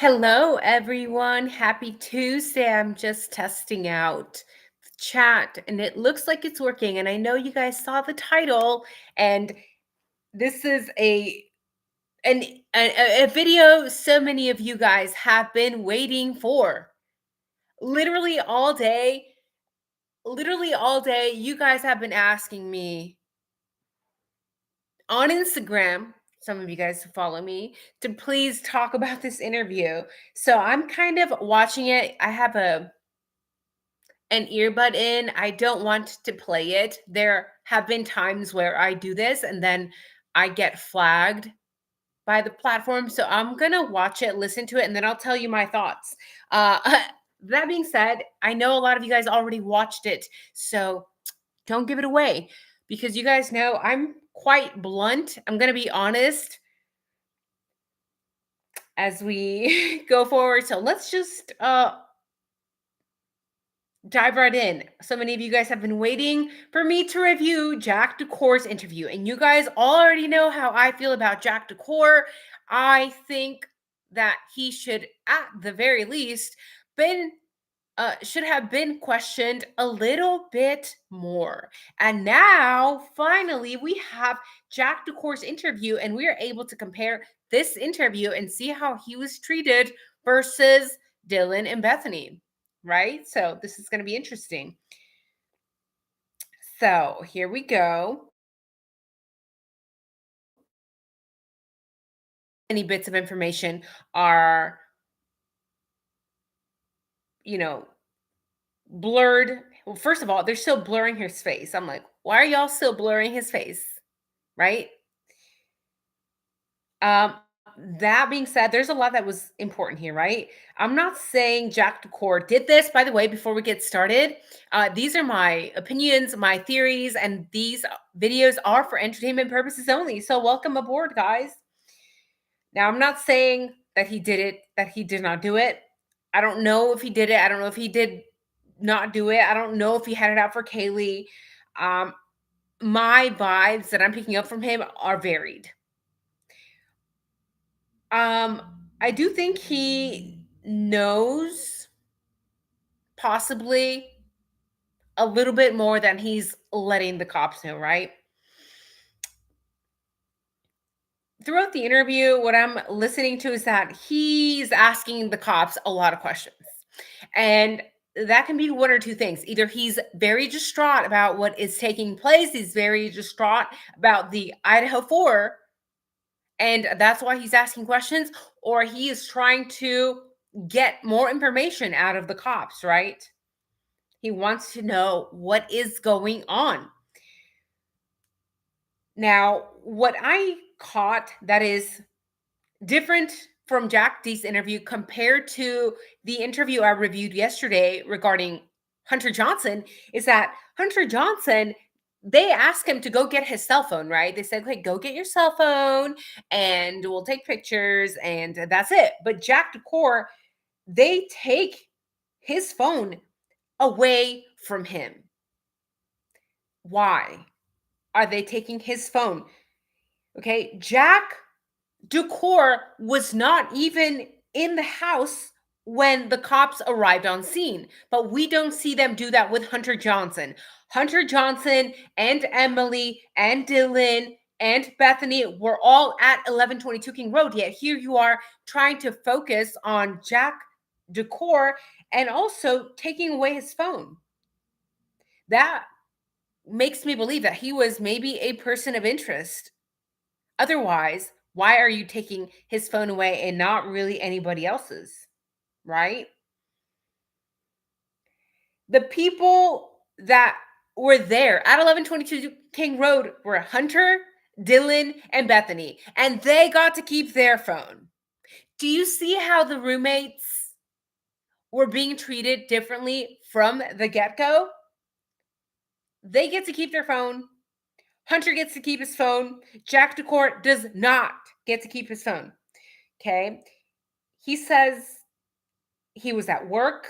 Hello, everyone. Happy Tuesday. I'm just testing out the chat and it looks like it's working. And I know you guys saw the title, and this is an, a video so many of you guys have been waiting for. Literally all day, you guys have been asking me on Instagram, some of you guys who follow me, to please talk about this interview. So I'm kind of watching it. I have an earbud in. I don't want to play it. There have been times where I do this and then I get flagged by the platform. So I'm going to watch it, listen to it, and then I'll tell you my thoughts. Uh, that being said, I know a lot of you guys already watched it. So don't give it away because you guys know I'm quite blunt. I'm going to be honest as we go forward. So let's just dive right in. So many of you guys have been waiting for me to review Jack DeCour's interview, and you guys already know how I feel about Jack DeCour. I think that he should, at the very least, been should have been questioned a little bit more. And now, finally, we have Jack DeCour's interview, and we are able to compare this interview and see how he was treated versus Dylan and Bethany, right? So this is going to be interesting. So here we go. Any bits of information are, you know, blurred. Well, first of all, they're still blurring his face. I'm like, why are y'all still blurring his face? Right? Um, that being said, there's a lot that was important here, right? I'm not saying Jack DeCour did this. By the way, before we get started, these are my opinions, my theories, and these videos are for entertainment purposes only. So welcome aboard, guys. Now, I'm not saying that he did it, that he did not do it. I don't know if he did it. I don't know if he did not do it. I don't know if he had it out for Kaylee. Um, my vibes that I'm picking up from him are varied. Um, I do think he knows possibly a little bit more than he's letting the cops know, right? Throughout the interview, what I'm listening to is that he's asking the cops a lot of questions. And that can be one or two things. Either he's very distraught about what is taking place, he's very distraught about the IDAHO4, and that's why he's asking questions, or he is trying to get more information out of the cops, right? He wants to know what is going on. Now, what I caught that is different from Jack D's interview compared to the interview I reviewed yesterday regarding Hunter Johnson is that Hunter Johnson, they asked him to go get his cell phone, right? They said, "Okay, go get your cell phone and we'll take pictures," and that's it. But Jack DeCour, they take his phone away from him. Why are they taking his phone? Okay, Jack DeCour was not even in the house when the cops arrived on scene, but we don't see them do that with Hunter Johnson. Hunter Johnson and Emily and Dylan and Bethany were all at 1122 King Road, yet here you are trying to focus on Jack DeCour and also taking away his phone. That makes me believe that he was maybe a person of interest. Otherwise, why are you taking his phone away and not really anybody else's? Right? The people that were there at 1122 King Road were Hunter, Dylan, and Bethany, and they got to keep their phone. Do you see how the roommates were being treated differently from the get-go? They get to keep their phone. Hunter gets to keep his phone. Jack DeCour does not get to keep his phone. Okay. He says he was at work.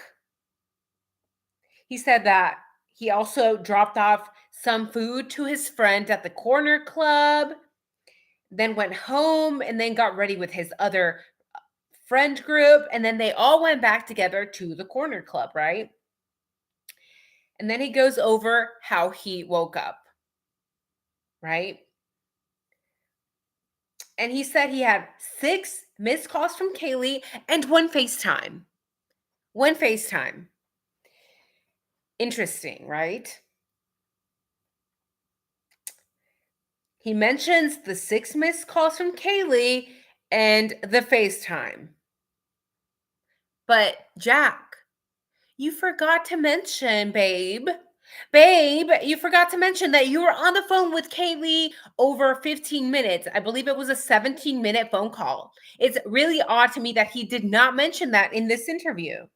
He said that he also dropped off some food to his friend at the corner club, then went home and then got ready with his other friend group, and then they all went back together to the corner club, right? And then he goes over how he woke up, right? And he said he had 6 missed calls from Kaylee and 1 FaceTime. 1 FaceTime. Interesting, right? He mentions the 6 missed calls from Kaylee and the FaceTime. But Jack, you forgot to mention, babe. Babe, you forgot to mention that you were on the phone with Kaylee over 15 minutes. I believe it was a 17-minute phone call. It's really odd to me that he did not mention that in this interview.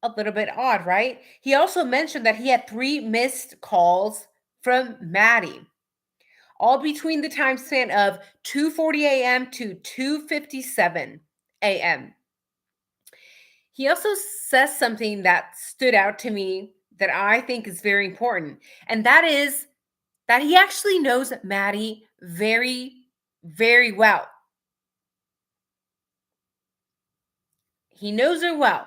A little bit odd, right? He also mentioned that he had 3 missed calls from Maddie, all between the time span of 2:40 a.m. to 2:57 a.m. He also says something that stood out to me that I think is very important, and that is that he actually knows Maddie very, very well. He knows her well.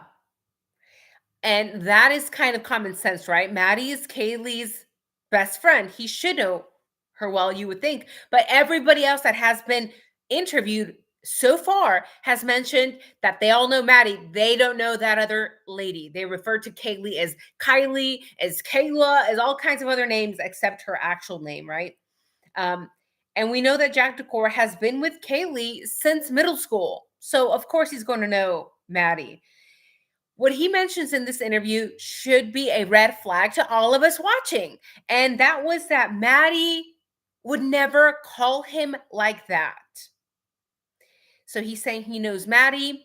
And that is kind of common sense, right? Maddie is Kaylee's best friend. He should know her well, you would think. But everybody else that has been interviewed so far has mentioned that they all know Maddie. They don't know that other lady. They refer to Kaylee as Kylie, as Kayla, as all kinds of other names except her actual name, right? Um, and we know that Jack Decor has been with Kaylee since middle school. So, of course, he's going to know Maddie. What he mentions in this interview should be a red flag to all of us watching. And that was that Maddie would never call him like that. So he's saying he knows Maddie.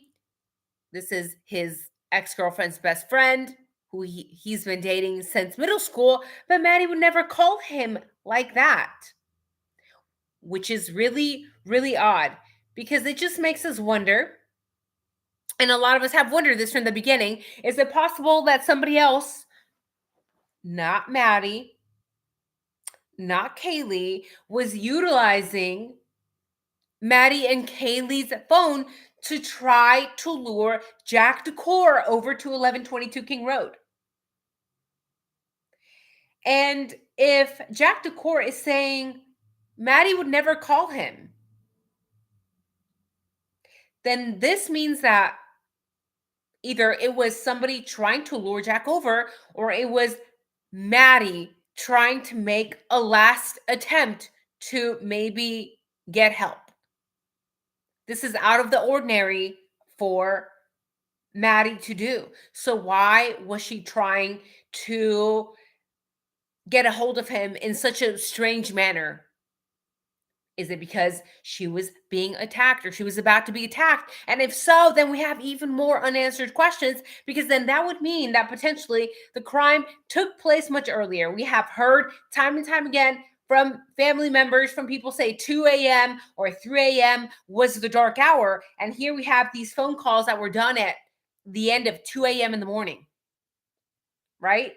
This is his ex-girlfriend's best friend who he's been dating since middle school, but Maddie would never call him like that, which is really, really odd because it just makes us wonder. And a lot of us have wondered this from the beginning. Is it possible that somebody else, not Maddie, not Kaylee, was utilizing Maddie and Kaylee's phone to try to lure Jack Decor over to 1122 King Road? And if Jack Decor is saying Maddie would never call him, then this means that either it was somebody trying to lure Jack over or it was Maddie trying to make a last attempt to maybe get help. This is out of the ordinary for Maddie to do. So why was she trying to get a hold of him in such a strange manner? Is it because she was being attacked or she was about to be attacked? And if so, then we have even more unanswered questions because then that would mean that potentially the crime took place much earlier. We have heard time and time again from family members, from people say 2 a.m. or 3 a.m. was the dark hour. And here we have these phone calls that were done at the end of 2 a.m. in the morning, right?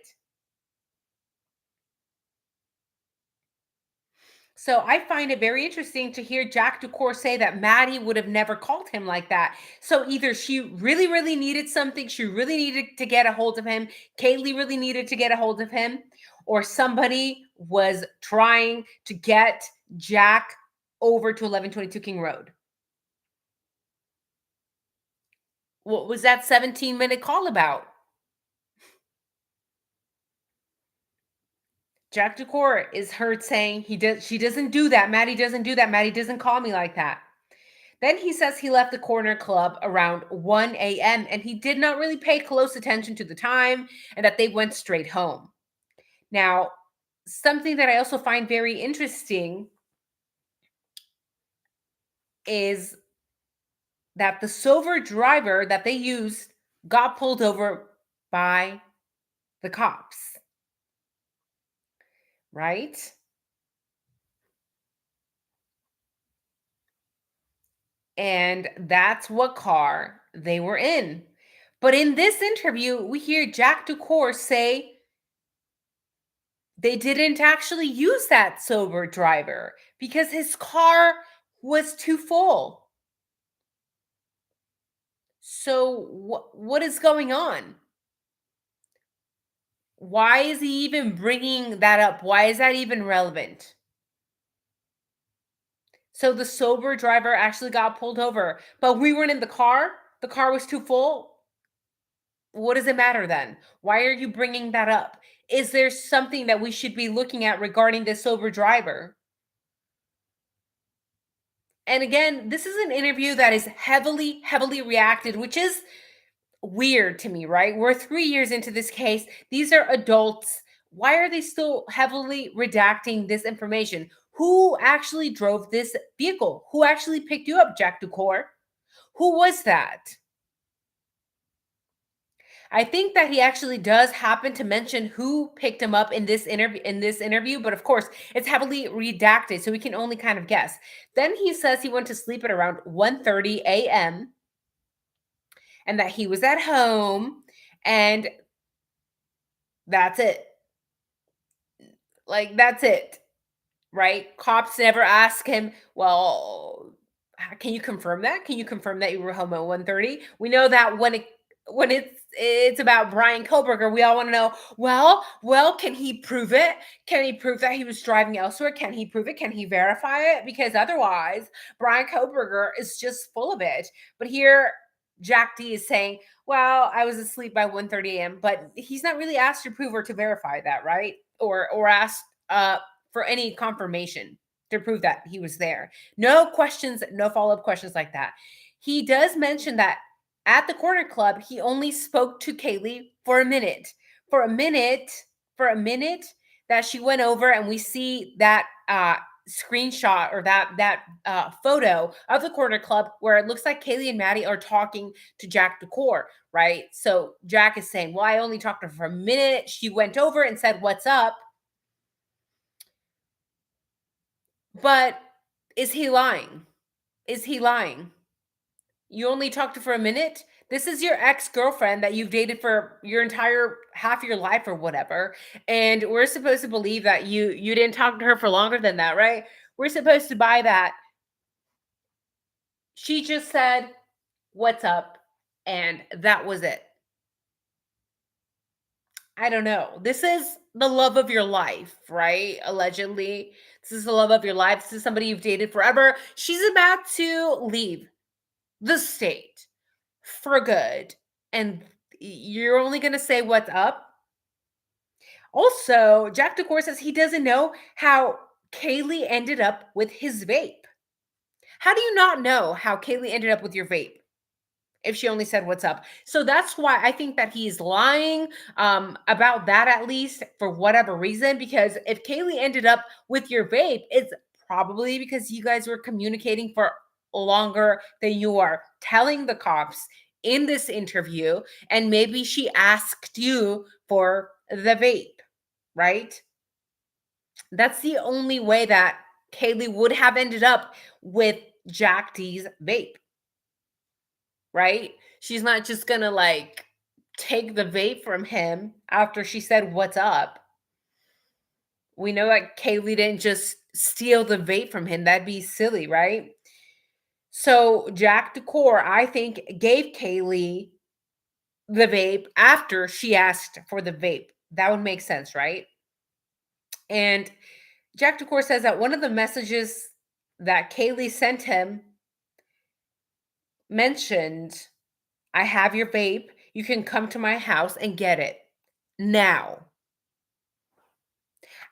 So I find it very interesting to hear Jack Decor say that Maddie would have never called him like that. So either she really, really needed something, she really needed to get a hold of him, Kaylee really needed to get a hold of him, or somebody was trying to get Jack over to 1122 King Road. What was that 17-minute call about? Jack Decor is heard saying she doesn't do that. Maddie doesn't do that. Maddie doesn't call me like that. Then he says he left the corner club around 1 a.m. and he did not really pay close attention to the time and that they went straight home. Now, something that I also find very interesting is that the silver driver that they used got pulled over by the cops, right? And that's what car they were in. But in this interview, we hear Jack Decor say they didn't actually use that sober driver because his car was too full. So what is going on? Why is he even bringing that up? Why is that even relevant? So the sober driver actually got pulled over, but we weren't in the car. The car was too full. What does it matter then? Why are you bringing that up? Is there something that we should be looking at regarding this sober driver? And again, this is an interview that is heavily reacted, which is weird to me, right? We're 3 years into this case. These are adults. Why are they still heavily redacting this information? Who actually drove this vehicle? Who actually picked you up, Jack Ducour? Who was that? I think that he actually does happen to mention who picked him up in this interview, but of course, it's heavily redacted, so we can only kind of guess. Then he says he went to sleep at around 1:30 a.m. and that he was at home, and that's it. Like, that's it, right? Cops never ask him, well, can you confirm that? Can you confirm that you were home at 1:30? We know that when it's about Brian Koberger, we all want to know, well, can he prove it? Can he prove that he was driving elsewhere? Can he prove it? Can he verify it? Because otherwise, Brian Koberger is just full of it. But here, Jack D is saying, well, I was asleep by 1:30 a.m., but he's not really asked to prove or to verify that, right? Or asked for any confirmation to prove that he was there. No questions, no follow-up questions like that. He does mention that at the corner club, he only spoke to Kaylee for a minute. For a minute, for a minute that she went over, and we see that screenshot or that photo of the corner club where it looks like Kaylee and Maddie are talking to Jack Ducour, right? So Jack is saying, well, I only talked to her for a minute. She went over and said, what's up? But is he lying? Is he lying? You only talked to for a minute? This is your ex-girlfriend that you've dated for your entire half your life or whatever. And we're supposed to believe that you didn't talk to her for longer than that, right? We're supposed to buy that. She just said, "What's up?" And that was it. I don't know. This is the love of your life, right? Allegedly. This is the love of your life. This is somebody you've dated forever. She's about to leave the state for good. And you're only going to say what's up. Also, Jack Decor says he doesn't know how Kaylee ended up with his vape. How do you not know how Kaylee ended up with your vape if she only said what's up? So that's why I think that he's lying about that, at least for whatever reason. Because if Kaylee ended up with your vape, it's probably because you guys were communicating for longer than you are telling the cops in this interview. And maybe she asked you for the vape, right? That's the only way that Kaylee would have ended up with Jack D's vape, right? She's not just gonna like take the vape from him after she said, what's up? We know that Kaylee didn't just steal the vape from him. That'd be silly, right? So Jack Decor, I think, gave Kaylee the vape after she asked for the vape. That would make sense, right? And Jack Decor says that one of the messages that Kaylee sent him mentioned, I have your vape. You can come to my house and get it now.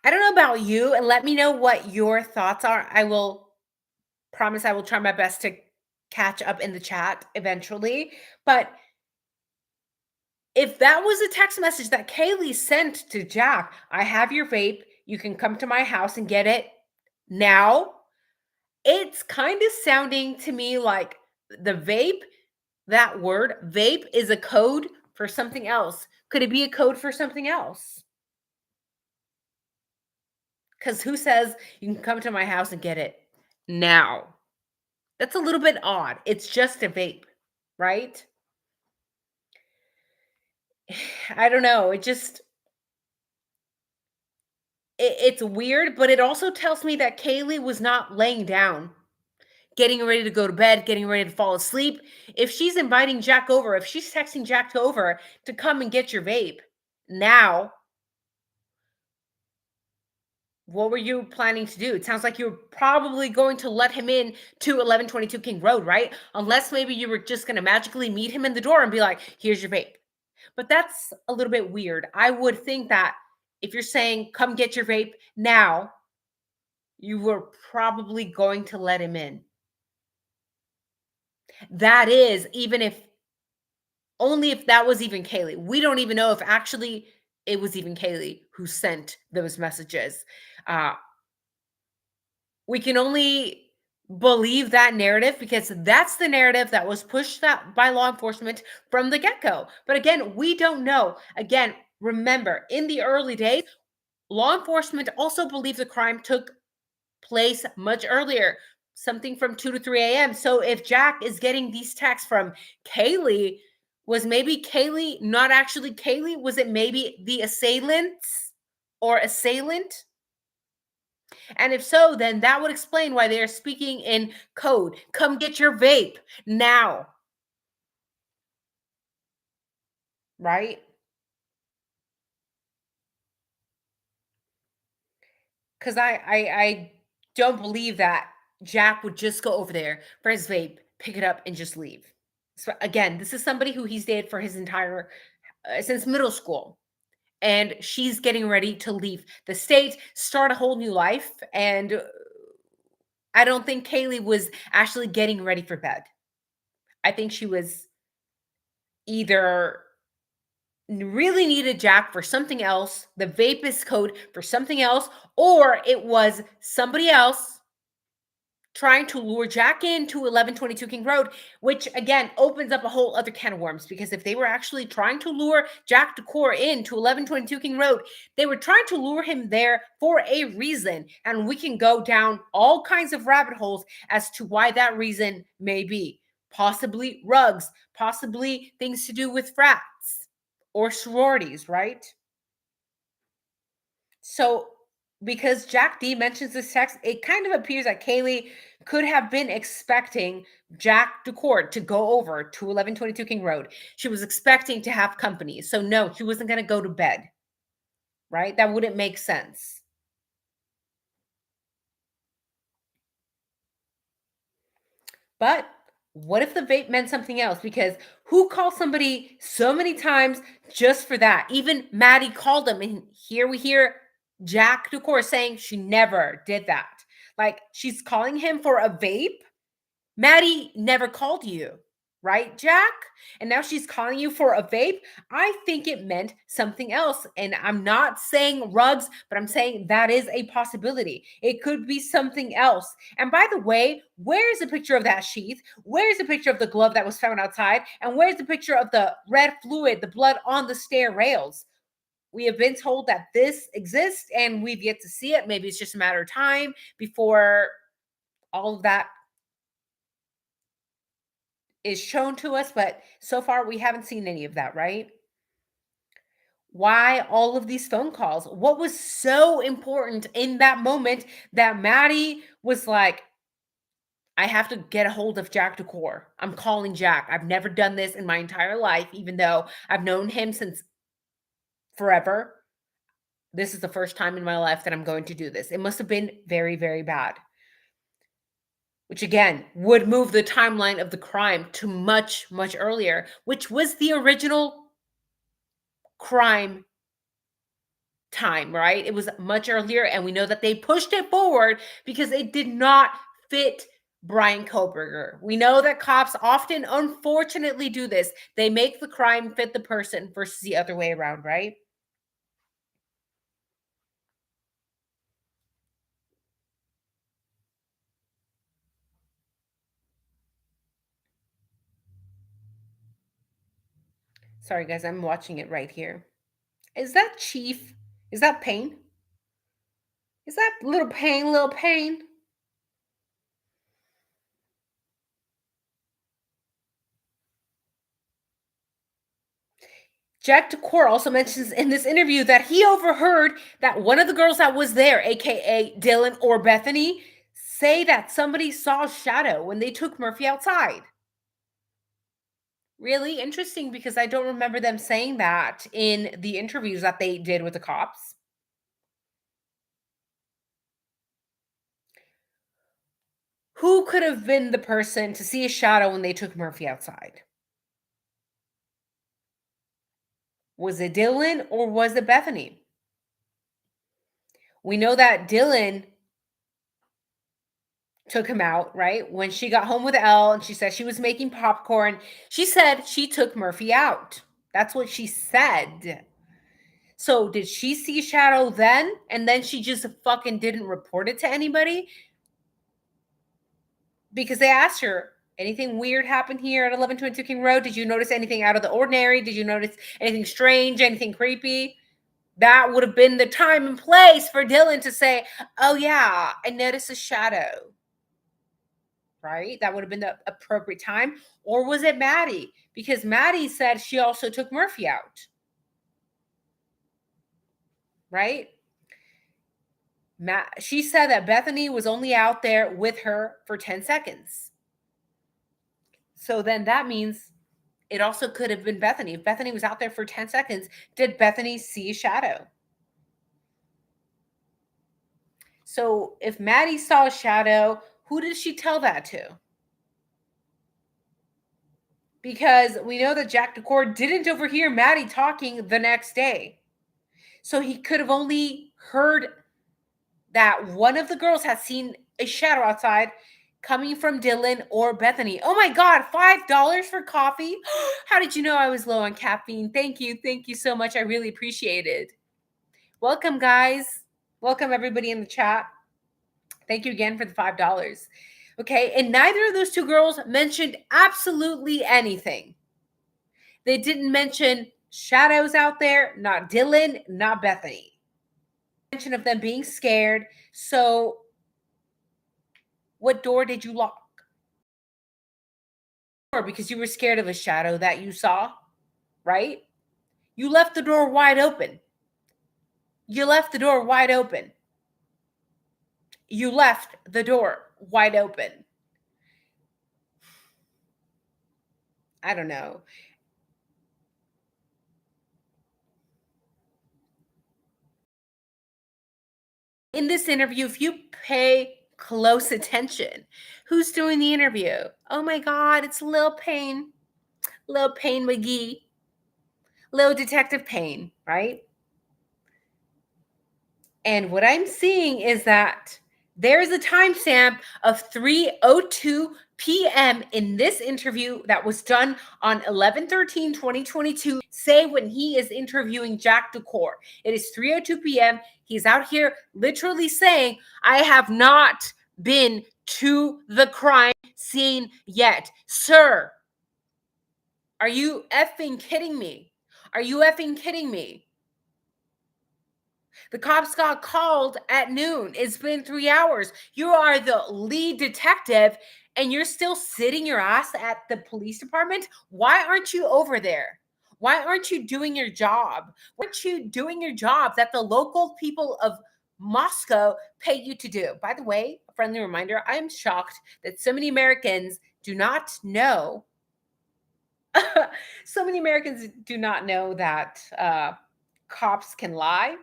I don't know about you, and let me know what your thoughts are. I will promise I will try my best to catch up in the chat eventually. But if that was a text message that Kaylee sent to Jack, I have your vape. You can come to my house and get it now. It's kind of sounding to me like the vape, that word, vape, is a code for something else. Could it be a code for something else? Because who says you can come to my house and get it now? That's a little bit odd. It's just a vape, right? I don't know. It's weird, but it also tells me that Kaylee was not laying down. getting ready to go to bed, getting ready to fall asleep. If she's inviting Jack over, if she's texting Jack over to come and get your vape, now, what were you planning to do? It sounds like you're probably going to let him in to 1122 King Road, right? Unless maybe you were just going to magically meet him in the door and be like, here's your vape. But that's a little bit weird. I would think that if you're saying, come get your vape now, you were probably going to let him in. That is, even if only if that was even Kaylee. We don't even know if actually it was even Kaylee who sent those messages. Uh, we can only believe that narrative because that's the narrative that was pushed that by law enforcement from the get-go. But again, we don't know. Again, remember, in the early days, law enforcement also believed the crime took place much earlier, something from 2 to 3 a.m. So if Jack is getting these texts from Kaylee, was maybe Kaylee not actually Kaylee? Was it maybe the assailants or assailant? And if so, then that would explain why they are speaking in code. Come get your vape now, right? Because I don't believe that Jack would just go over there for his vape, pick it up, and just leave. So again, this is somebody who he's dated for his entire since middle school, and she's getting ready to leave the state, start a whole new life, and I don't think Kaylee was actually getting ready for bed. I think she was either really needed Jack for something else, the vape is code for something else, or it was somebody else trying to lure Jack into 1122 King Road, which again opens up a whole other can of worms because if they were actually trying to lure Jack Decor into 1122 King Road, they were trying to lure him there for a reason. And we can go down all kinds of rabbit holes as to why that reason may be. Possibly rugs, possibly things to do with frats or sororities, right? So, because Jack D mentions this text, it kind of appears that Kaylee could have been expecting Jack Decourt to go over to 1122 King Road. She was expecting to have company. So, no, she wasn't going to go to bed, right? That wouldn't make sense. But what if the vape meant something else? Because who calls somebody so many times just for that? Even Maddie called him, and here we hear Jack Decor saying she never did that. Like she's calling him for a vape. Maddie never called you, right, Jack? And now she's calling you for a vape. I think it meant something else. And I'm not saying rugs, but I'm saying that is a possibility. It could be something else. And by the way, where's the picture of that sheath? Where's the picture of the glove that was found outside? And where's the picture of the red fluid, the blood on the stair rails? We have been told that this exists and we've yet to see it. Maybe it's just a matter of time before all of that is shown to us, but so far we haven't seen any of that, right? Why all of these phone calls? What was so important in that moment that Maddie was like, I have to get a hold of Jack Decor. I'm calling Jack. I've never done this in my entire life, even though I've known him since forever. This is the first time in my life that I'm going to do this. It must have been very, very bad. Which again would move the timeline of the crime to much, much earlier, which was the original crime time, right? It was much earlier, and we know that they pushed it forward because it did not fit Brian Koberger. We know that cops often, unfortunately, do this. They make the crime fit the person versus the other way around, right? Sorry, guys, I'm watching it right here. Is that Chief? Is that Payne? Is that little Payne, little Payne? Jack Decor also mentions in this interview that he overheard that one of the girls that was there, aka Dylan or Bethany, say that somebody saw a shadow when they took Murphy outside. Really interesting, because I don't remember them saying that in the interviews that they did with the cops. Who could have been the person to see a shadow when they took Murphy outside? Was it Dylan or was it Bethany? We know that Dylan took him out, right? When she got home with Elle and she said she was making popcorn, she said she took Murphy out. That's what she said. So did she see shadow then? And then she just fucking didn't report it to anybody? Because they asked her, anything weird happened here at 1122 King Road? Did you notice anything out of the ordinary? Did you notice anything strange, anything creepy? That would have been the time and place for Dylan to say, oh yeah, I noticed a shadow. Right? That would have been the appropriate time. Or was it Maddie? Because Maddie said she also took Murphy out. Right? She said that Bethany was only out there with her for 10 seconds. So then that means it also could have been Bethany. If Bethany was out there for 10 seconds, did Bethany see a shadow? So if Maddie saw a shadow, who did she tell that to? Because we know that Jack DeCour didn't overhear Maddie talking the next day. So he could have only heard that one of the girls has seen a shadow outside coming from Dylan or Bethany. Oh my God, $5 for coffee? How did you know I was low on caffeine? Thank you. Thank you so much. I really appreciate it. Welcome, guys. Welcome, everybody in the chat. Thank you again for the $5. Okay, and neither of those two girls mentioned absolutely anything. They didn't mention shadows out there, not Dylan, not Bethany. Mention of them being scared. So what door did you lock? Or because you were scared of a shadow that you saw, right? You left the door wide open. You left the door wide open. You left the door wide open. I don't know. In this interview, if you pay close attention, who's doing the interview? Oh my God, it's Lil Payne. Lil Payne McGee. Lil Detective Payne, right? And what I'm seeing is that there is a timestamp of 3:02 p.m. in this interview that was done on 11/13/2022. Say when he is interviewing Jack DeCour. It is 3:02 p.m. He's out here literally saying, I have not been to the crime scene yet. Sir, are you effing kidding me? Are you effing kidding me? The cops got called at noon. It's been 3 hours. You are the lead detective and you're still sitting your ass at the police department. Why aren't you over there? Why aren't you doing your job? Why aren't you doing your job that the local people of Moscow pay you to do? By the way, a friendly reminder, I'm shocked that so many Americans do not know. So many Americans do not know that cops can lie.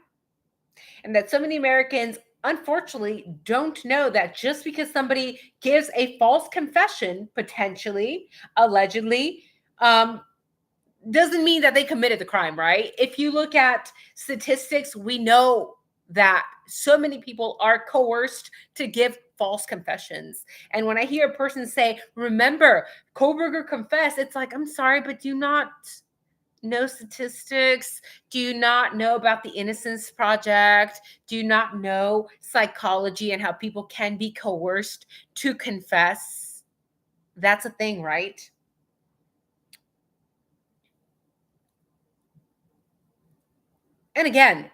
And that so many Americans, unfortunately, don't know that just because somebody gives a false confession, potentially, allegedly, doesn't mean that they committed the crime, right? If you look at statistics, we know that so many people are coerced to give false confessions. And when I hear a person say, remember, Koberger confessed, it's like, I'm sorry, but do not know statistics? Do you not know about the Innocence Project? Do you not know psychology and how people can be coerced to confess? That's a thing, right? And again,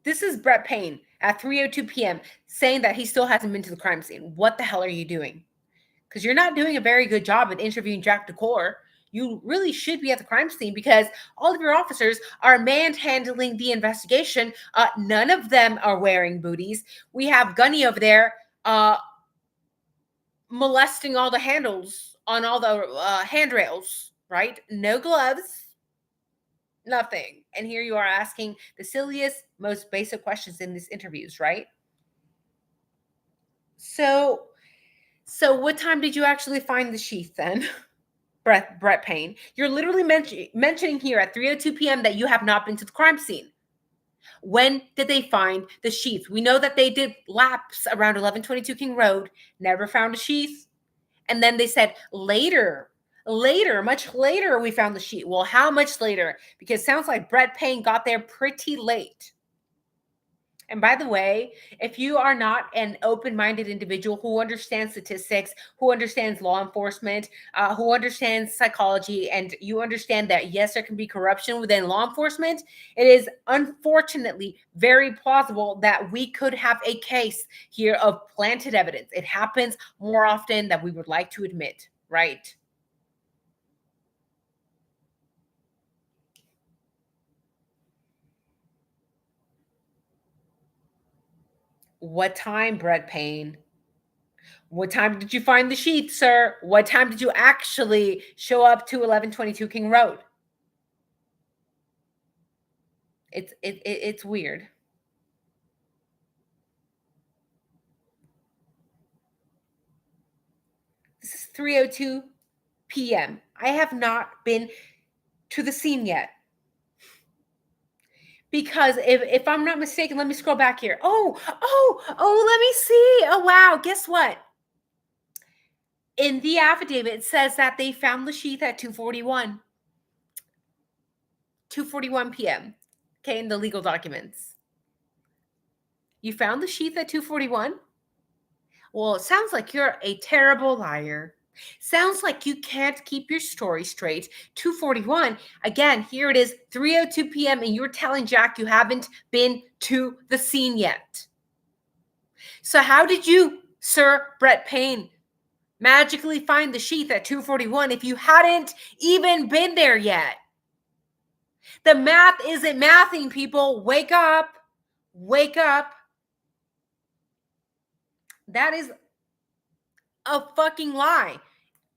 this is Brett Payne at 3:02 p.m. saying that he still hasn't been to the crime scene. What the hell are you doing? Because you're not doing a very good job at interviewing Jack DeCour. You really should be at the crime scene because all of your officers are manhandling the investigation. None of them are wearing booties. We have Gunny over there uh, molesting all the handles on all the handrails, right? No gloves, nothing. And here you are asking the silliest, most basic questions in these interviews, right? So, so what time did you actually find the sheath then? Brett Payne. You're literally mentioning here at 3:02 p.m. that you have not been to the crime scene. When did they find the sheath? We know that they did laps around 1122 King Road, never found a sheath. And then they said later, much later, we found the sheath. Well, how much later? Because it sounds like Brett Payne got there pretty late. And by the way, if you are not an open-minded individual who understands statistics, who understands law enforcement, who understands psychology, and you understand that yes, there can be corruption within law enforcement, it is unfortunately very plausible that we could have a case here of planted evidence. It happens more often than we would like to admit, right? What time, Brett Payne? What time did you find the sheath, sir? What time did you actually show up to 1122 King Road? It's weird. This is 3:02 p.m. I have not been to the scene yet. Because if I'm not mistaken, let me scroll back here. Oh, let me see. Oh wow, guess what? In the affidavit, it says that they found the sheath at 2:41 p.m. Okay, in the legal documents. You found the sheath at 2:41? Well, it sounds like you're a terrible liar. Sounds like you can't keep your story straight. 2:41. Again, here it is, 3:02 p.m. and you're telling Jack you haven't been to the scene yet. So how did you, Sir Brett Payne, magically find the sheath at 2:41 if you hadn't even been there yet? The math isn't mathing, people. Wake up. Wake up. That is a fucking lie.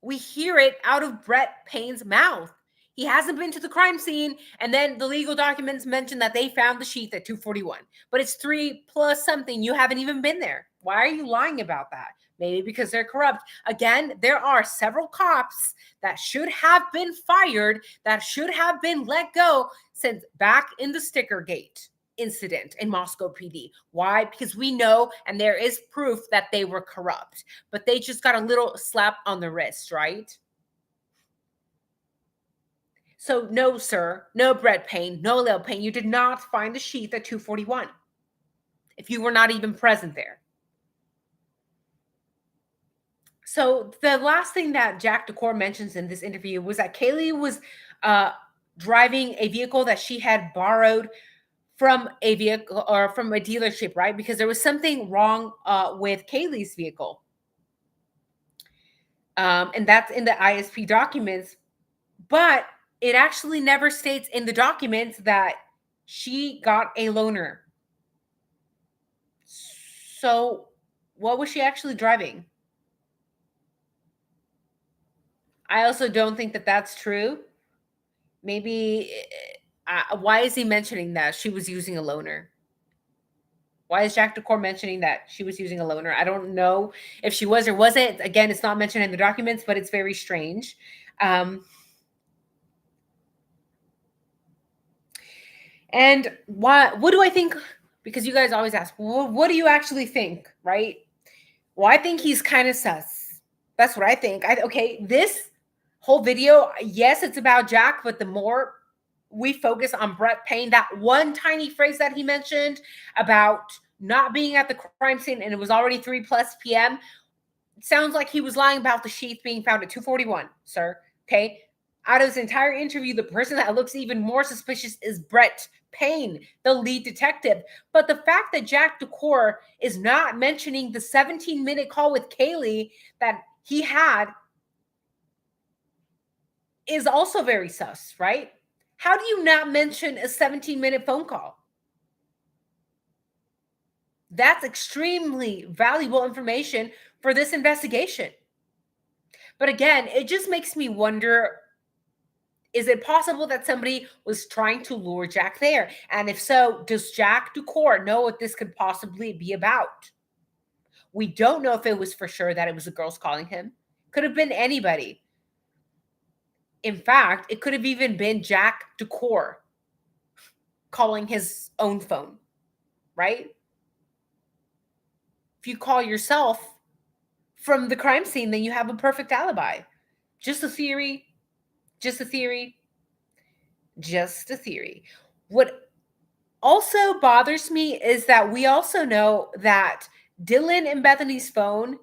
We hear it out of Brett Payne's mouth. He hasn't been to the crime scene, and then the legal documents mention that they found the sheath at 2:41. But it's 3 plus something. You haven't even been there. Why are you lying about that? Maybe because they're corrupt. Again, there are several cops that should have been fired, that should have been let go since back in the sticker gate incident in Moscow PD. Why? Because we know and there is proof that they were corrupt, but they just got a little slap on the wrist, right? So no, sir, no Brett Payne, no Lil Payne, you did not find the sheath at 2:41 if you were not even present there. So the last thing that Jack Decor mentions in this interview was that Kaylee was uh, driving a vehicle that she had borrowed from a vehicle or from a dealership, right? Because there was something wrong with Kaylee's vehicle. And that's in the ISP documents. But it actually never states in the documents that she got a loaner. So what was she actually driving? I also don't think that that's true. Maybe why is he mentioning that she was using a loaner? Why is Jack Decor mentioning that she was using a loaner? I don't know if she was or wasn't. Again, it's not mentioned in the documents, but it's very strange. And what do I think? Because you guys always ask, well, what do you actually think, right? Well, I think he's kind of sus. That's what I think. Okay, this whole video, yes, it's about Jack, but the more we focus on Brett Payne, that one tiny phrase that he mentioned about not being at the crime scene and it was already 3 plus p.m. Sounds like he was lying about the sheath being found at 2:41, sir. Okay. Out of this entire interview, the person that looks even more suspicious is Brett Payne, the lead detective. But the fact that Jack Decor is not mentioning the 17-minute call with Kaylee that he had is also very sus, right? How do you not mention a 17-minute phone call? That's extremely valuable information for this investigation. But again, it just makes me wonder, is it possible that somebody was trying to lure Jack there? And if so, does Jack Ducour know what this could possibly be about? We don't know if it was for sure that it was the girls calling him. Could have been anybody. In fact, it could have even been Jack Ducour calling his own phone, right? If you call yourself from the crime scene, then you have a perfect alibi. Just a theory, just a theory, just a theory. What also bothers me is that we also know that Dylan and Bethany's phone,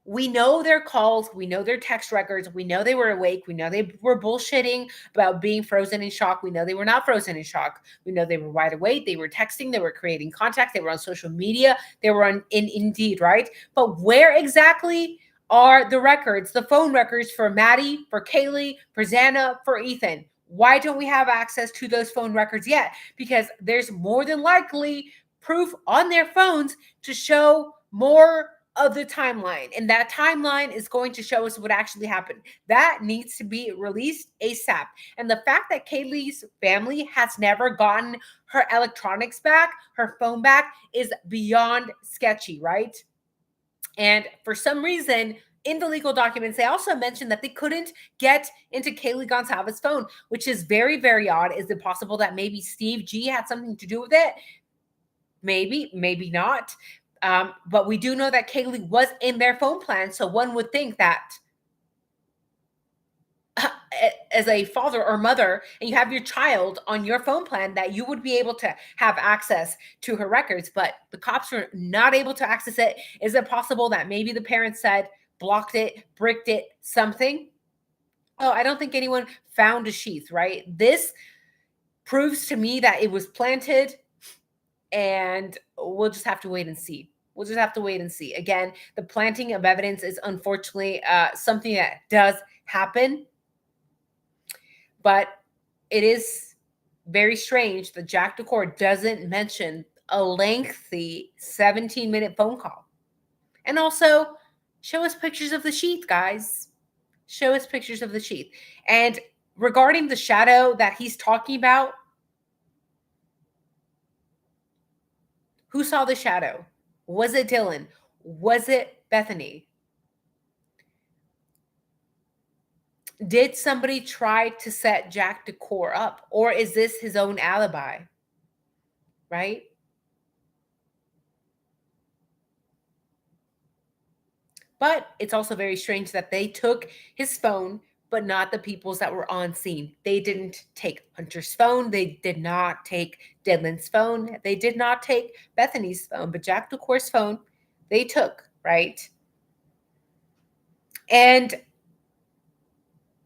we know their calls, we know their text records, we know they were awake, we know they were bullshitting about being frozen in shock, we know they were not frozen in shock, we know they were wide awake, they were texting, they were creating contact, they were on social media, they were in Indeed, right? But where exactly are the records, the phone records for Maddie, for Kaylee, for Xana, for Ethan? Why don't we have access to those phone records yet? Because there's more than likely proof on their phones to show more of the timeline, and that timeline is going to show us what actually happened. That needs to be released ASAP. And the fact that Kaylee's family has never gotten her electronics back, her phone back, is beyond sketchy, right? And for some reason, in the legal documents, they also mentioned that they couldn't get into Kaylee Gonzalez's phone, which is very, very odd. Is it possible that maybe Steve G had something to do with it? Maybe, maybe not. But we do know that Kaylee was in their phone plan. So one would think that as a father or mother, and you have your child on your phone plan, that you would be able to have access to her records, but the cops were not able to access it. Is it possible that maybe the parents said, blocked it, bricked it, something? Oh, I don't think anyone found a sheath, right? This proves to me that it was planted, and we'll just have to wait and see. We'll just have to wait and see. Again, the planting of evidence is unfortunately something that does happen, but it is very strange that Jack Ducour doesn't mention a lengthy 17-minute phone call. And also, show us pictures of the sheath, guys. Show us pictures of the sheath. And regarding the shadow that he's talking about, who saw the shadow? Was it Dylan? Was it Bethany? Did somebody try to set Jack Ducour up? Or is this his own alibi? Right? But it's also very strange that they took his phone, but not the people's that were on scene. They didn't take Hunter's phone. They did not take Dylan's phone. They did not take Bethany's phone, but Jack Ducour's phone they took, right? And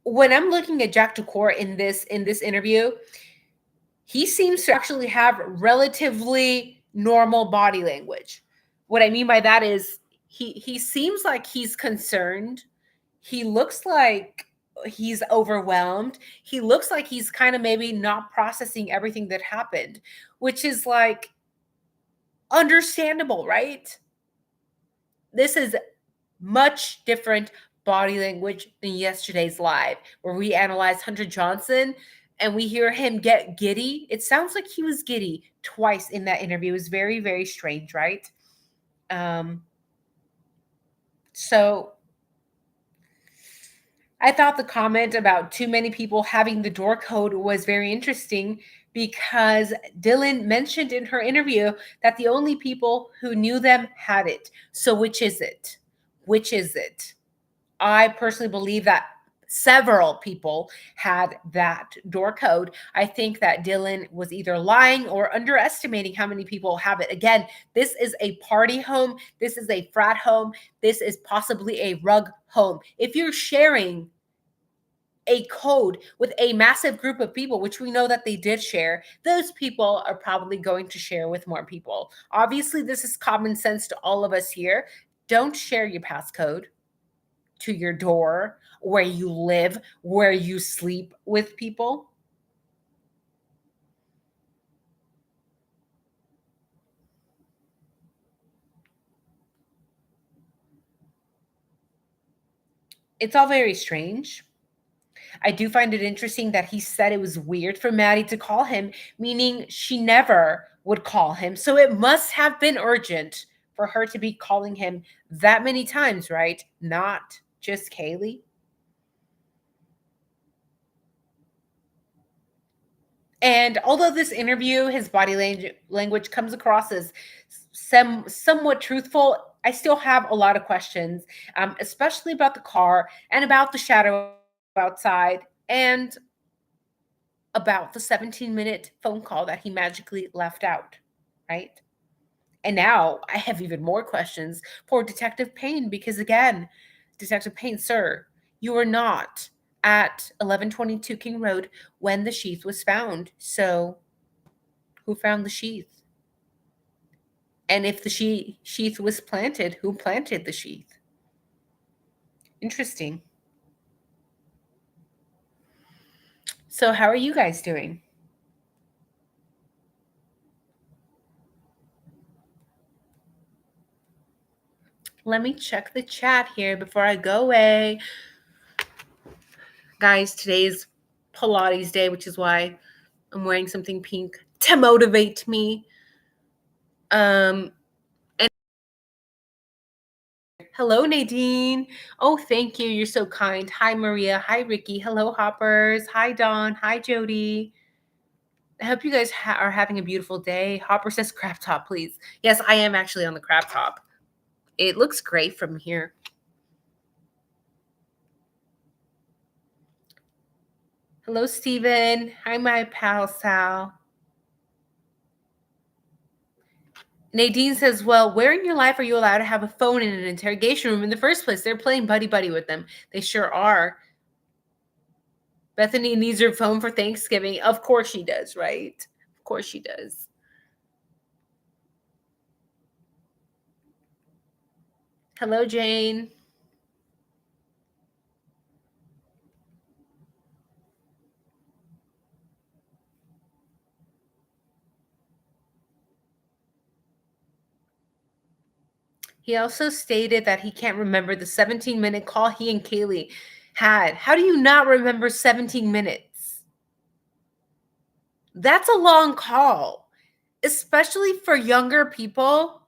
when I'm looking at Jack Ducour in this interview, he seems to actually have relatively normal body language. What I mean by that is he seems like he's concerned. He looks like he's overwhelmed. He looks like he's kind of maybe not processing everything that happened, which is like understandable, right? This is much different body language than yesterday's live, where we analyzed Hunter Johnson and we hear him get giddy. It sounds like he was giddy twice in that interview. It was very, very strange, right? So I thought the comment about too many people having the door code was very interesting, because Dylan mentioned in her interview that the only people who knew them had it. So which is it? Which is it? I personally believe that several people had that door code. I think that Dylan was either lying or underestimating how many people have it. Again, this is a party home. This is a frat home. This is possibly a rug home. If you're sharing a code with a massive group of people, which we know that they did share, those people are probably going to share with more people. Obviously, this is common sense to all of us here. Don't share your passcode to your door, where you live, where you sleep with people. It's all very strange. I do find it interesting that he said it was weird for Maddie to call him, meaning she never would call him. So it must have been urgent for her to be calling him that many times, right? Not just Kaylee. And although this interview, his body language comes across as somewhat truthful, I still have a lot of questions, especially about the car and about the shadow outside and about the 17-minute phone call that he magically left out, right? And now I have even more questions for Detective Payne because, again, Detective Payne, sir, you were not at 1122 King Road when the sheath was found. So, who found the sheath? And if the sheath was planted, who planted the sheath? Interesting. So, how are you guys doing? Let me check the chat here before I go away. Guys, today's Pilates day, which is why I'm wearing something pink to motivate me. And hello, Nadine. Oh, thank you. You're so kind. Hi, Maria. Hi, Ricky. Hello, Hoppers. Hi, Dawn. Hi, Jody. I hope you guys are having a beautiful day. Hopper says crop top, please. Yes, I am actually on the crop top. It looks great from here. Hello, Steven. Hi, my pal Sal. Nadine says, well, where in your life are you allowed to have a phone in an interrogation room in the first place? They're playing buddy-buddy with them. They sure are. Bethany needs her phone for Thanksgiving. Of course she does, right? Of course she does. Hello, Jane. He also stated that he can't remember the 17-minute call he and Kaylee had. How do you not remember 17 minutes? That's a long call, especially for younger people,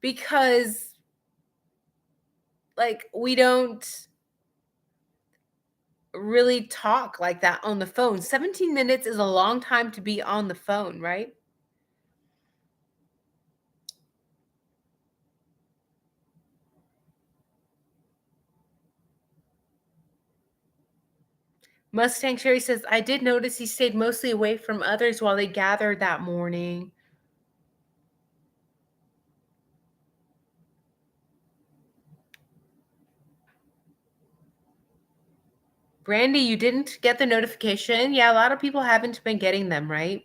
because like we don't really talk like that on the phone. 17 minutes is a long time to be on the phone, right? Mustang Cherry says, I did notice he stayed mostly away from others while they gathered that morning. Brandy, you didn't get the notification? Yeah, a lot of people haven't been getting them, right?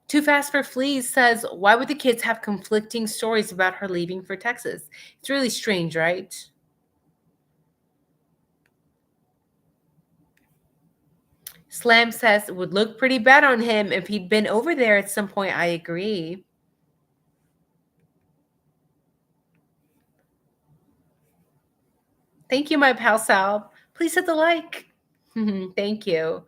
Too Fast for Fleas says, why would the kids have conflicting stories about her leaving for Texas? It's really strange, right? Slam says, it would look pretty bad on him if he'd been over there at some point. I agree. Thank you, my pal Sal. Please hit the like. Thank you.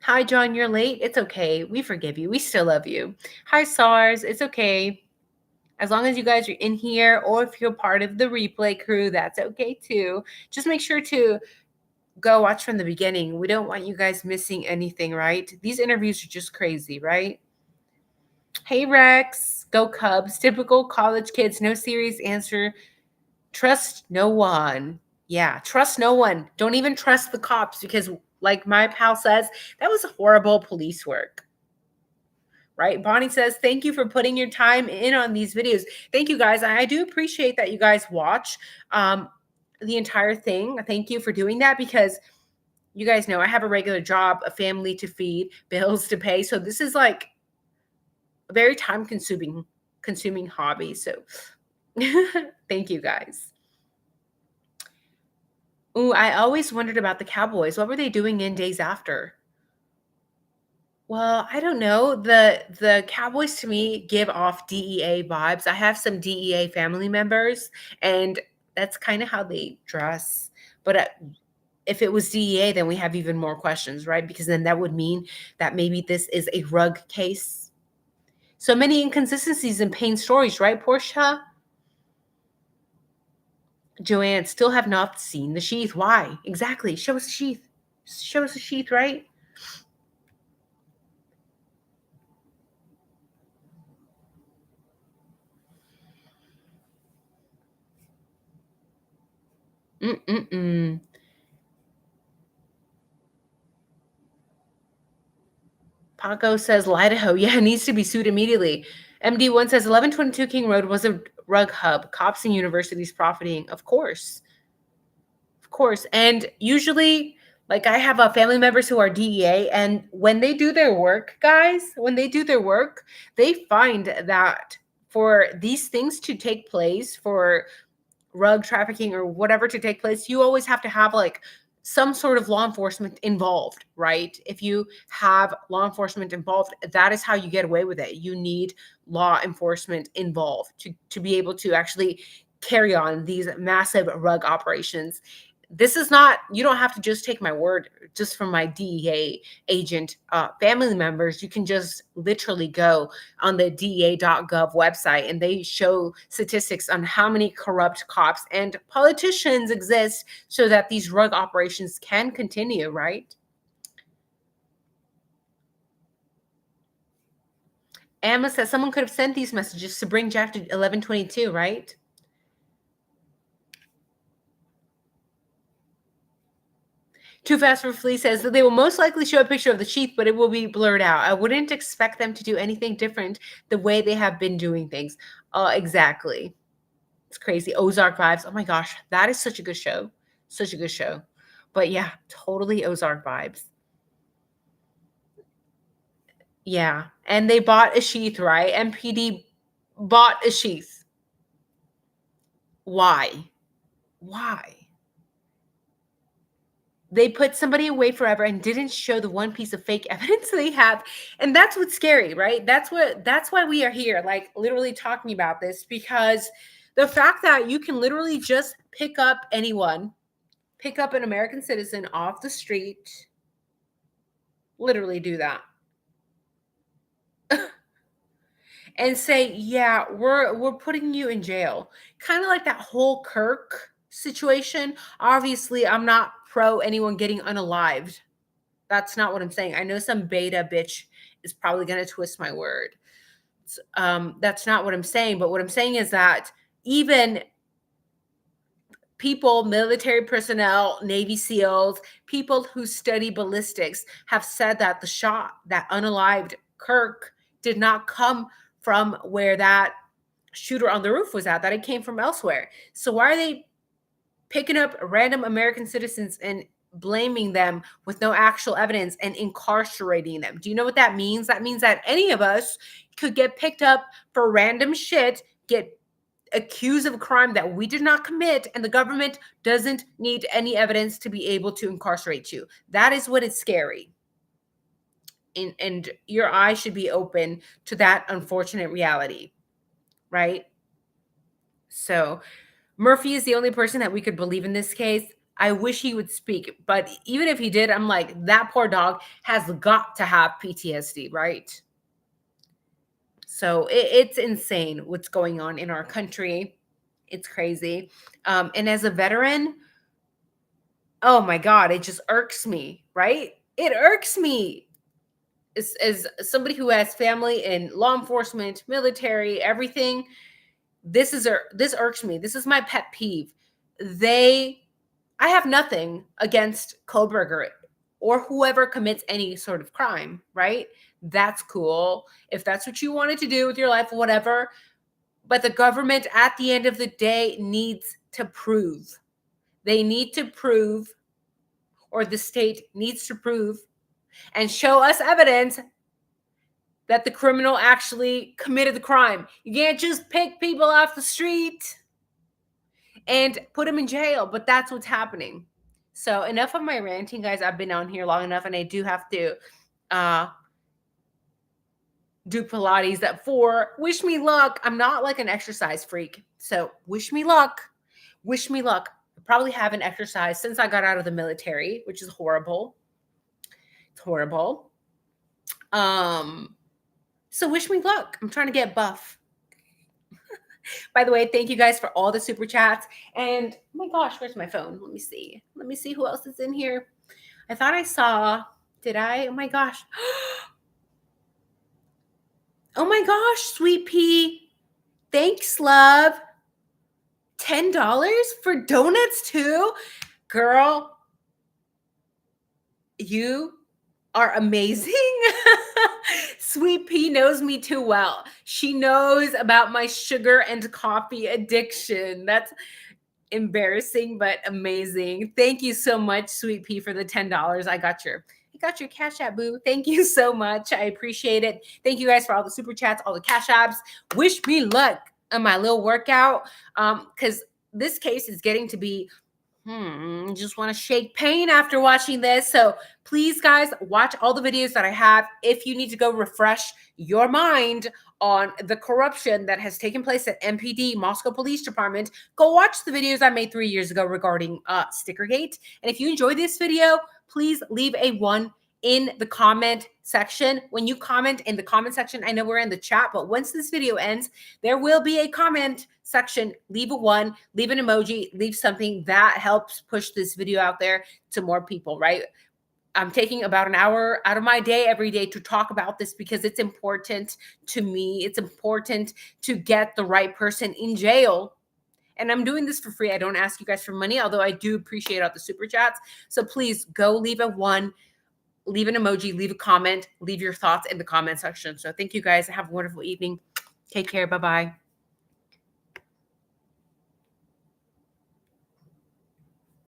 Hi, John, you're late. It's okay. We forgive you. We still love you. Hi, SARS. It's okay. As long as you guys are in here, or if you're part of the replay crew, that's okay too. Just make sure to go watch from the beginning. We don't want you guys missing anything, right? These interviews are just crazy, right? Hey, Rex. Go Cubs. Typical college kids. No serious answer. Trust no one. Yeah, trust no one. Don't even trust the cops because, like my pal says, that was horrible police work. Right? Bonnie says, thank you for putting your time in on these videos. Thank you, guys. I do appreciate that you guys watch the entire thing. Thank you for doing that because you guys know I have a regular job, a family to feed, bills to pay. So this is like a very time consuming hobby. So thank you, guys. Ooh, I always wondered about the Cowboys. What were they doing in Days After? Well, I don't know. The Cowboys to me give off DEA vibes. I have some DEA family members, and That's kind of how they dress. But if it was DEA, then we have even more questions, right? Because then that would mean that maybe this is a rug case. So many inconsistencies in Payne's stories, right, Portia? Joanne, still have not seen the sheath. Why? Exactly. Show us the sheath. Show us the sheath, right? Mm-mm-mm. Paco says, Idaho. Yeah, it needs to be sued immediately. MD1 says, 1122 King Road was a rug hub. Cops and universities profiting. Of course. Of course. And usually, like I have family members who are DEA, and when they do their work, guys, when they do their work, they find that for these things to take place, for rug trafficking or whatever to take place, you always have to have like some sort of law enforcement involved, right? If you have law enforcement involved, that is how you get away with it. You need law enforcement involved to be able to actually carry on these massive rug operations. This is not, you don't have to just take my word just from my DEA agent family members. You can just literally go on the DEA.gov website and they show statistics on how many corrupt cops and politicians exist so that these rug operations can continue, right? Emma says someone could have sent these messages to bring Jack to 1122, right? Too Fast for Flea says that they will most likely show a picture of the sheath, but it will be blurred out. I wouldn't expect them to do anything different the way they have been doing things. Exactly. It's crazy. Ozark vibes. Oh my gosh, that is such a good show. Such a good show. But yeah, totally Ozark vibes. Yeah. And they bought a sheath, right? MPD bought a sheath. Why? Why? They put somebody away forever and didn't show the one piece of fake evidence they have. And that's what's scary, right? That's why we are here, like literally talking about this, because the fact that you can literally just pick up anyone, pick up an American citizen off the street, literally do that. And say, "Yeah, we're putting you in jail." Kind of like that whole Kirk situation. Obviously, I'm not pro anyone getting unalived. That's not what I'm saying. I know some beta bitch is probably going to twist my word. That's not what I'm saying. But what I'm saying is that even people, military personnel, Navy SEALs, people who study ballistics have said that the shot, that unalived Kirk, did not come from where that shooter on the roof was at, that it came from elsewhere. So why are they picking up random American citizens and blaming them with no actual evidence and incarcerating them? Do you know what that means? That means that any of us could get picked up for random shit, get accused of a crime that we did not commit, and the government doesn't need any evidence to be able to incarcerate you. That is what is scary. And your eyes should be open to that unfortunate reality, right? So Murphy is the only person that we could believe in this case. I wish he would speak, but even if he did, I'm like, that poor dog has got to have PTSD, right? So it's insane what's going on in our country. It's crazy. And as a veteran, oh my God, it just irks me, right? It irks me. As somebody who has family in law enforcement, military, everything, this irks me. This is my pet peeve. I have nothing against Kohlberger or whoever commits any sort of crime, right? That's cool. If that's what you wanted to do with your life, whatever. But the government at the end of the day needs to prove. They need to prove, or the state needs to prove and show us evidence that the criminal actually committed the crime. You can't just pick people off the street and put them in jail, but that's what's happening. So enough of my ranting, guys. I've been on here long enough, and I do have to do Pilates at 4. Wish me luck. I'm not like an exercise freak, so wish me luck. Wish me luck. I probably haven't exercised since I got out of the military, which is horrible. It's horrible. So wish me luck. I'm trying to get buff. By the way, thank you guys for all the super chats. And oh my gosh, where's my phone? Let me see. Let me see who else is in here. I thought I saw, did I? Oh my gosh. Oh my gosh, Sweet Pea. Thanks, love. $10 for donuts too? Girl, you are amazing. Sweet Pea knows me too well. She knows about my sugar and coffee addiction. That's embarrassing, but amazing. Thank you so much, Sweet Pea, for the $10. I got your Cash App, boo. Thank you so much. I appreciate it. Thank you guys for all the super chats, all the Cash Apps. Wish me luck on my little workout. Because this case is getting to be just want to shake Payne after watching this. So please, guys, watch all the videos that I have. If you need to go refresh your mind on the corruption that has taken place at MPD, Moscow Police Department, go watch the videos I made 3 years ago regarding Stickergate. And if you enjoyed this video, please leave a 1 in the comment section. When you comment in the comment section, I know we're in the chat, but once this video ends, there will be a comment section. Leave a 1, leave an emoji, leave something that helps push this video out there to more people, right? I'm taking about an hour out of my day every day to talk about this because it's important to me. It's important to get the right person in jail. And I'm doing this for free. I don't ask you guys for money, although I do appreciate all the super chats. So please go leave a 1, leave an emoji, leave a comment, leave your thoughts in the comment section. So thank you guys. Have a wonderful evening. Take care. Bye-bye.